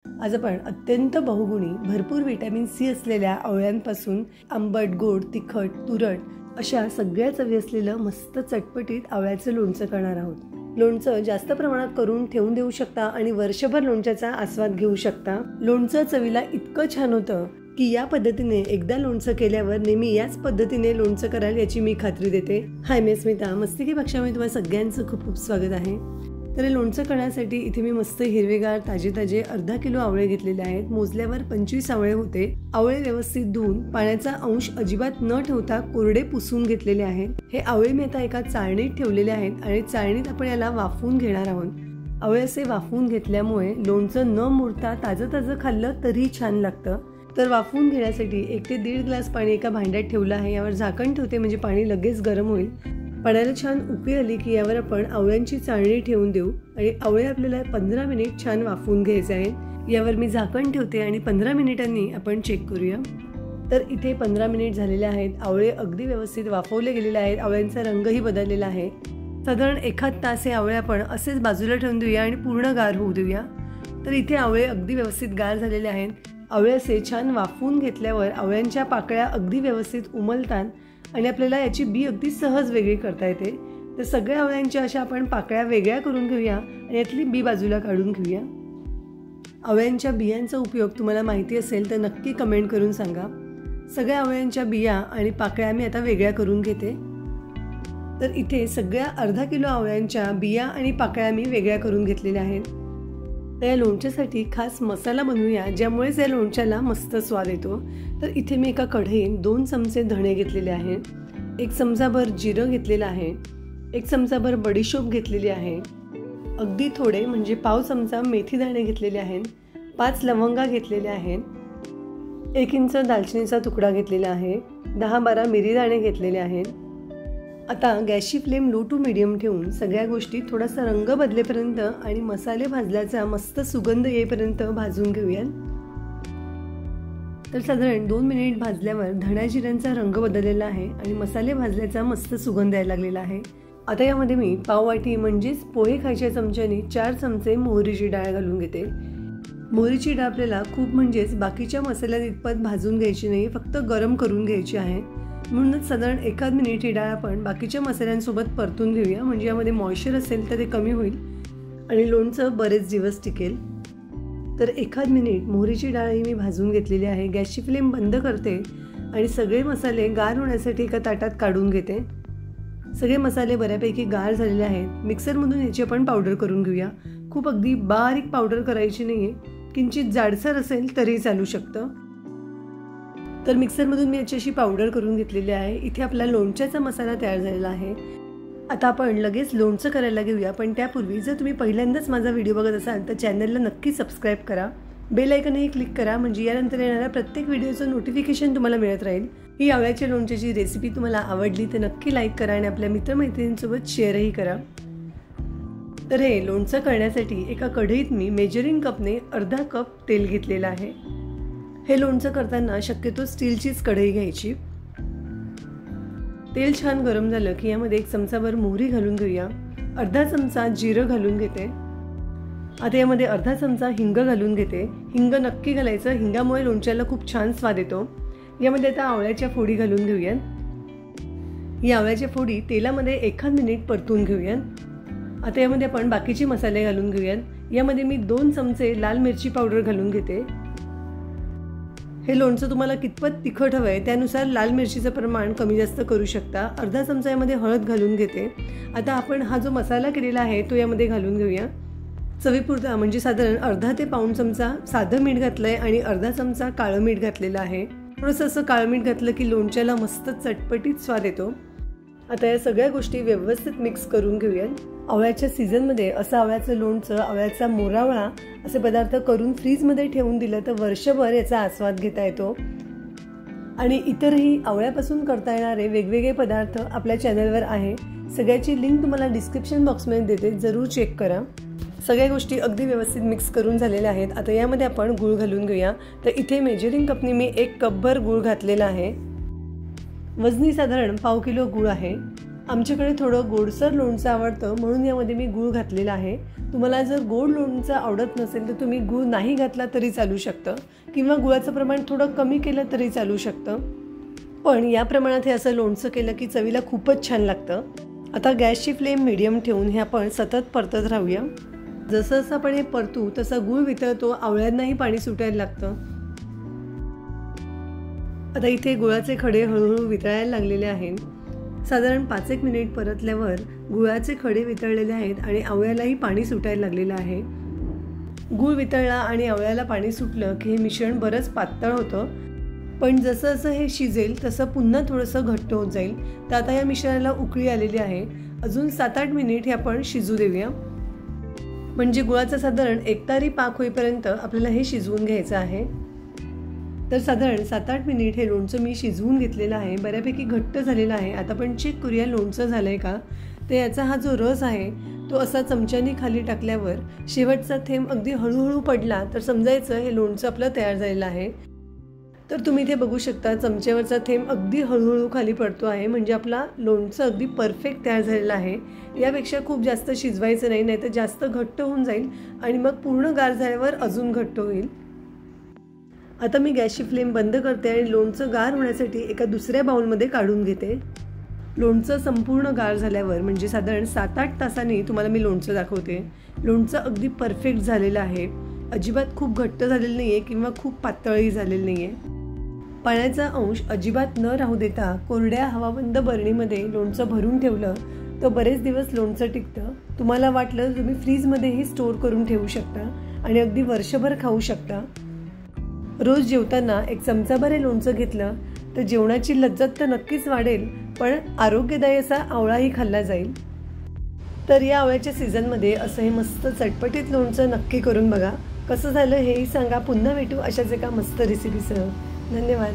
आज आपण अत्यंत बहुगुणी भरपूर व्हिटॅमिन सी असलेल्या आवळ्यांपासून आंबट, गोड, तिखट, तुरट अशा सगळ्या चवी असलेलं मस्त चटपटीत आवळ्याचं लोणचं करणार आहोत। लोणचं जास्त प्रमाणात करून ठेवून देऊ शकता आणि वर्षभर लोणच्याचा आस्वाद घेऊ शकता। लोणचं चवीला इतकं छान होतं की या पद्धतीने एकदा लोणचं केल्यावर नेहमी याच पद्धतीने लोणचं कराल याची मी खात्री देते। हाय, मी स्मिता, मस्तिकी पक्षामध्ये तुम्हाला सगळ्यांचं खूप खूप स्वागत आहे। तर लोणचं करण्यासाठी इथे मी मस्त हिरवेगार ताजे अर्धा किलो आवळे घेतलेले आहेत। मोजल्यावर 25 आवळे होते। आवळे व्यवस्थित धुवून पाण्याचा अंश अजिबात न ठेवता कोरडे पुसून घेतलेले आहेत। हे आवळे मी आता एका चाळणीत ठेवलेले आहेत आणि चाळणीत आपण याला वाफवून घेणार आहोत। आवळे असे वाफवून घेतल्यामुळे लोणचं न मुरता ताजं खाल्लं तरी छान लागतं। तर वाफवून घेण्यासाठी 1 ते 1.5 ग्लास पाणी एका भांड्यात ठेवलं आहे। यावर झाकण ठेवते म्हणजे पाणी लगेच गरम होईल। पाण्याला छान उकळी आली की यावर आपण आवळ्यांची चाळणी ठेवून देऊ आणि आवळे आपल्याला 15 मिनिट छान वाफवून घ्यायचे आहेत। यावर मी झाकण ठेवते आणि 15 मिनिटांनी आपण चेक करूया। तर इथे 15 मिनिट झालेले आहेत। आवळे अगदी व्यवस्थित वाफवले गेलेले आहेत। आवळ्यांचा रंगही बदललेला आहे। साधारण 1 तास हे आवळे आपण असेच बाजूला ठेवून देऊया आणि पूर्ण गार होऊ देऊया। तर इथे आवळे अगदी व्यवस्थित गार झालेले आहेत। आवळे असे छान वाफवून घेतल्यावर आवळ्यांच्या पाकळ्या अगदी व्यवस्थित उमलतात आणि आपल्याला याची बी अगदी सहज वेगळी करता येते। तर सगळ्या आवळ्यांच्या अशा आपण पाकळ्या वेगळ्या करून घेऊया आणि यातली बी बाजूला काढून घेऊया। आवळ्यांच्या बियांचा उपयोग तुम्हाला माहिती असेल तर नक्की कमेंट करून सांगा। सगळ्या आवळ्यांच्या बिया आणि पाकळ्या मी आता वेगळ्या करून घेते। तर इथे सगळ्या अर्धा किलो आवळ्यांच्या बिया आणि पाकळ्या मी वेगळ्या करून घेतलेल्या आहेत। तर या लोणच्यासाठी खास मसाला बनवूया ज्यामुळे या लोणच्याला मस्त स्वाद येतो। तर इथे मी एका कढईत 2 चमचे धणे घेतलेले आहेत, 1 चमचाभर जिरं घेतलेलं आहे, 1 चमचाभर बडीशोप घेतलेली आहे, अगदी थोडे म्हणजे पाव चमचा मेथी दाणे घेतलेले आहेत, 5 लवंगा घेतलेल्या आहेत, 1 इंच दालचिनीचा तुकडा घेतलेला आहे, 10-12 मिरी दाणे घेतलेले आहेत। आता गॅसची फ्लेम लो टू मीडियम ठेवून सगळ्या गोष्टी थोडासा रंग बदलेपर्यंत आणि मसाले भाजल्याचा मस्त सुगंध येईपर्यंत भाजून घेऊया। तर साधारण 2 मिनिट भाजल्यावर धण्या जिऱ्यांचा रंग बदललेला आहे आणि मसाले भाजल्याचा मस्त सुगंध यायला लागलेला आहे। आता यामध्ये मी पाव वाटी म्हणजेच पोहे खायच्या चमच्याने 4 चमचे मोहरीची डाळ घालून घेते। मोहरीची डाळ आपल्याला खूप म्हणजेच बाकीच्या मसाल्यात इतपत भाजून घ्यायची नाही, फक्त गरम करून घ्यायची आहे। म्हणूनच साधारण 1 मिनिट ही डाळ आपण बाकीच्या मसाल्यांसोबत परतून घेऊया म्हणजे यामध्ये मॉइश्चर असेल तर ते कमी होईल आणि लोणचं बरेच दिवस टिकेल। तर 1 मिनिट मोहरीची डाळ ही मी भाजून घेतलेली आहे। गॅसची फ्लेम बंद करते आणि सगळे मसाले गार होण्यासाठी एका ताटात काढून घेते। सगळे मसाले बऱ्यापैकी गार झालेले आहेत। मिक्सरमधून याची आपण पावडर करून घेऊया। खूप अगदी बारीक पावडर करायची नाहीये, किंचित जाडसर असेल तरी चालू शकतं। तर मिक्सरमधून मी याची अशी पावडर करून घेतलेली आहे। इथे आपला लोणच्याचा मसाला तयार झालेला आहे। आता आपण लगेच लोणचं करायला घेऊया, पण त्यापूर्वी जर तुम्ही पहिल्यांदाच माझा व्हिडिओ बघत असाल तर चॅनलला नक्की सबस्क्राईब करा, बेल आयकॉनही क्लिक करा म्हणजे यानंतर येणाऱ्या प्रत्येक व्हिडिओचं नोटिफिकेशन तुम्हाला मिळत राहील। ही आवळ्याच्या लोणच्याची रेसिपी तुम्हाला आवडली तर नक्की लाईक करा आणि आपल्या मित्रमैत्रिणींसोबत शेअरही करा। तर हे लोणचं करण्यासाठी एका कढईत मी मेजरिंग कपने अर्धा कप तेल घेतलेलं आहे। हे लोणचं करताना शक्यतो स्टीलचीच कढई घ्यायची। तेल छान गरम झालं की यामध्ये 1 चमचाभर मोहरी घालून घेऊया, अर्धा चमचा जिरं घालून घेते। आता यामध्ये अर्धा चमचा हिंग घालून घेते। हिंग नक्की घालायचं, हिंगामुळे लोणच्याला खूप छान स्वाद येतो। यामध्ये आता आवळ्याच्या फोडी घालून घेऊया। या आवळ्याच्या फोडी तेलामध्ये 1 मिनिट परतून घेऊया। आता यामध्ये आपण बाकीचे मसाले घालून घेऊया। यामध्ये मी 2 चमचे लाल मिरची पावडर घालून घेते। हे लोणचं तुम्हाला कितपत तिखट हवंय त्यानुसार लाल मिरचीचं प्रमाण कमी जास्त करू शकता। अर्धा चमचा यामध्ये हळद घालून घेते। आता आपण हा जो मसाला केलेला आहे तो यामध्ये घालून घेऊया। चवीपुरता म्हणजे साधारण अर्धा ते पाऊण चमचा साधं मीठ घातलंय आणि अर्धा चमचा काळं मीठ घातलेलं आहे। थोडंसं असं काळं मीठ घातलं की लोणच्याला मस्त चटपटीत स्वाद येतो। आता या सगळ्या गोष्टी व्यवस्थित मिक्स करून घेऊया। आवळ्याच्या सीझनमध्ये असं आवळ्याचं लोणचं, आवळ्याचा मोरावळा असे पदार्थ करून फ्रीजमध्ये ठेवून दिलं तर वर्षभर याचा आस्वाद घेता येतो। आणि इतरही आवळ्यापासून करता येणारे वेगवेगळे पदार्थ आपल्या चॅनलवर आहे। सगळ्याची लिंक तुम्हाला डिस्क्रिप्शन बॉक्समध्ये देते, जरूर चेक करा। सगळ्या गोष्टी अगदी व्यवस्थित मिक्स करून झालेल्या आहेत। आता यामध्ये आपण गूळ घालून घेऊया। तर इथे मेजरिंग कपने मी 1 कपभर गूळ घातलेला आहे। वजनी साधारण पाव किलो गूळ आहे। आमच्याकडे थोडं गोडसर लोणचं आवडतं म्हणून यामध्ये मी गूळ घातलेला आहे। तुम्हाला जर गोड लोणचं आवडत नसेल तर तुम्ही गूळ नाही घातला तरी चालू शकतं किंवा गुळाचं प्रमाण थोडं कमी केलं तरी चालू शकतं, पण या प्रमाणात हे असं लोणचं केलं की चवीला खूपच छान लागतं। आता गॅसची फ्लेम मीडियम ठेवून हे आपण सतत परतत राहूया। जसं जसं आपण हे परतू तसं गूळ वितळतो, आवळ्यांनाही पाणी सुटायला लागतं। आता इथे गुळाचे खडे हळूहळू वितळायला लागलेले आहेत। साधारण 5-1 मिनिट परतल्यावर गुळाचे खडे वितळलेले आहेत आणि आवळ्यालाही पाणी सुटायला लागलेलं आहे। गूळ वितळला आणि आवळ्याला पाणी सुटलं की हे मिश्रण बरंच पातळ होतं, पण जसं जसं हे शिजेल तसं पुन्हा थोडंसं घट्ट होत जाईल। तर आता या मिश्रणाला उकळी आलेली आहे, अजून 7-8 मिनिट हे आपण शिजू देऊया। म्हणजे गुळाचा साधारण एकतारी पाक होईपर्यंत आपल्याला हे शिजवून घ्यायचं आहे। तर साधारण 7-8 मिनिट हे लोणचं मी शिजवून घेतलेलं आहे, बऱ्यापैकी घट्ट झालेलं आहे। आता आपण चेक करूया लोणचं झालंय का। तर याचा हा जो रस आहे तो असा चमच्याने खाली टाकल्यावर शेवटचा थेंब अगदी हळूहळू पडला तर समजायचं हे लोणचं आपलं तयार झालेलं आहे। तर तुम्ही इथे बघू शकता चमच्यावरचा थेंब अगदी हळूहळू खाली पडतो आहे, म्हणजे आपला लोणचं अगदी परफेक्ट तयार झालेलं आहे। यापेक्षा खूप जास्त शिजवायचं नाही, नाहीतर जास्त घट्ट होऊन जाईल आणि मग पूर्ण गार झाल्यावर अजून घट्ट होईल। आता मी गॅसची फ्लेम बंद करते आणि लोणचं गार होण्यासाठी एका दुसऱ्या बाउलमध्ये काढून घेते। लोणचं संपूर्ण गार झाल्यावर म्हणजे साधारण 7-8 तासांनी तुम्हाला मी लोणचं दाखवते। लोणचं अगदी परफेक्ट झालेलं आहे, अजिबात खूप घट्ट झालेलं नाही आहे किंवा खूप पातळही झालेलं नाही आहे। पाण्याचा अंश अजिबात न राहू देता कोरड्या हवाबंद बरणीमध्ये लोणचं भरून ठेवलं तर बरेच दिवस लोणचं टिकतं। तुम्हाला वाटलं तुम्ही फ्रीजमध्येही स्टोअर करून ठेवू शकता आणि अगदी वर्षभर खाऊ शकता। रोज जेवताना एक चमचाभर हे लोणचं घेतलं तर जेवणाची लज्जत तर नक्कीच वाढेल, पण आरोग्यदायी असा आवळाही खाल्ला जाईल। तर या आवळ्याच्या सीझनमध्ये असं हे मस्त चटपटीत लोणचं नक्की करून बघा। कसं झालं हेही सांगा। पुन्हा भेटू अशाच एका मस्त रेसिपीसह। धन्यवाद।